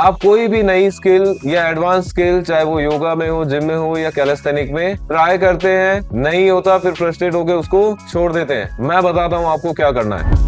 आप कोई भी नई स्किल या एडवांस स्किल, चाहे वो योगा में हो, जिम में हो या कैलिस्थेनिक में, ट्राई करते हैं, नहीं होता, फिर फ्रस्ट्रेट होकर उसको छोड़ देते हैं। मैं बताता हूँ आपको क्या करना है।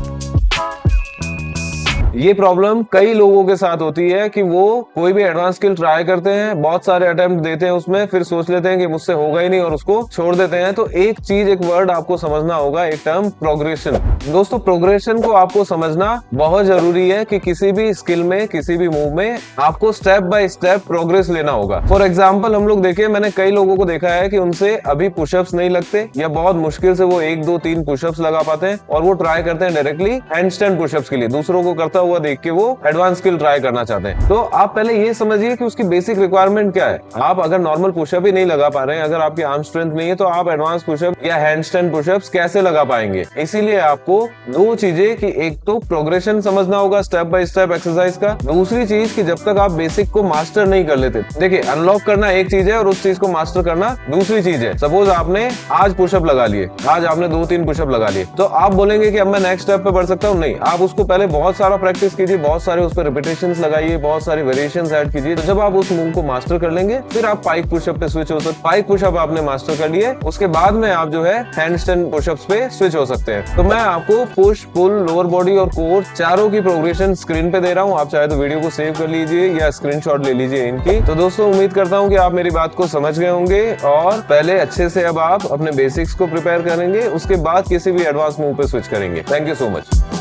ये प्रॉब्लम कई लोगों के साथ होती है कि वो कोई भी एडवांस स्किल ट्राई करते हैं, बहुत सारे अटेम्प्ट देते हैं उसमें, फिर सोच लेते हैं कि मुझसे होगा ही नहीं और उसको छोड़ देते हैं। तो एक चीज, एक वर्ड आपको समझना होगा, एक टर्म, प्रोग्रेशन। दोस्तों, प्रोग्रेशन को आपको समझना बहुत जरूरी है कि किसी भी स्किल में, किसी भी मूव में आपको स्टेप बाय स्टेप प्रोग्रेस लेना होगा। फॉर एग्जाम्पल हम लोग देखें, मैंने कई लोगों को देखा है कि उनसे अभी पुशअप्स नहीं लगते या बहुत मुश्किल से वो 1 2 3 पुशअप्स लगा पाते हैं और वो ट्राई करते हैं डायरेक्टली हैंडस्टैंड पुशअप्स के लिए, दूसरों को करता हुआ देख के वो एडवांस स्किल ट्राई करना चाहते हैं। तो आप पहले ये समझिए कि उसकी बेसिक रिक्वायरमेंट क्या है। आप अगर नॉर्मल पुशअप ही नहीं लगा पा रहे हैं, अगर आपकी आर्म स्ट्रेंथ नहीं है, तो आप एडवांस पुशअप या हैंडस्टैंड पुशअप्स कैसे लगा पाएंगे। इसीलिए आपको दो चीजें, कि एक तो प्रोग्रेशन समझना होगा स्टेप बाय स्टेप एक्सरसाइज का, दूसरी चीज कि जब तक आप बेसिक को मास्टर नहीं कर लेते, देखिए अनलॉक करना एक चीज है और उस चीज को मास्टर करना दूसरी चीज है। सपोज आपने आज पुशअप लगा लिए, आज आपने 2 3 पुशअप लगा लिए, तो आप बोलेंगे कि अब मैं नेक्स्ट स्टेप पे बढ़ सकता हूँ? नहीं, आप उसको पहले बहुत सारा प्रैक्टिस कीजिए, बहुत सारे उस पर रिपीटेशंस लगाइए, बहुत सारे वेरिएशंस ऐड कीजिए। तो जब आप उस मूव को मास्टर कर लेंगे, फिर आप पाइक पुशअप पे स्विच हो सकते। पाइक पुशअप आपने मास्टर कर लिए, उसके बाद में आप जो है हैंडस्टैंड पुशअप्स पे स्विच हो सकते हैं। तो मैं आपको पुश, पुल, लोअर बॉडी और कोर चारों की प्रोग्रेशन स्क्रीन पे दे रहा हूँ। आप चाहे तो वीडियो को सेव कर लीजिए या स्क्रीनशॉट ले लीजिए इनकी। तो दोस्तों, उम्मीद करता हूँ कि आप मेरी बात को समझ गए होंगे और पहले अच्छे से अब आप अपने बेसिक्स को प्रिपेयर करेंगे, उसके बाद किसी भी एडवांस मूव पे स्विच करेंगे। Thank you so much.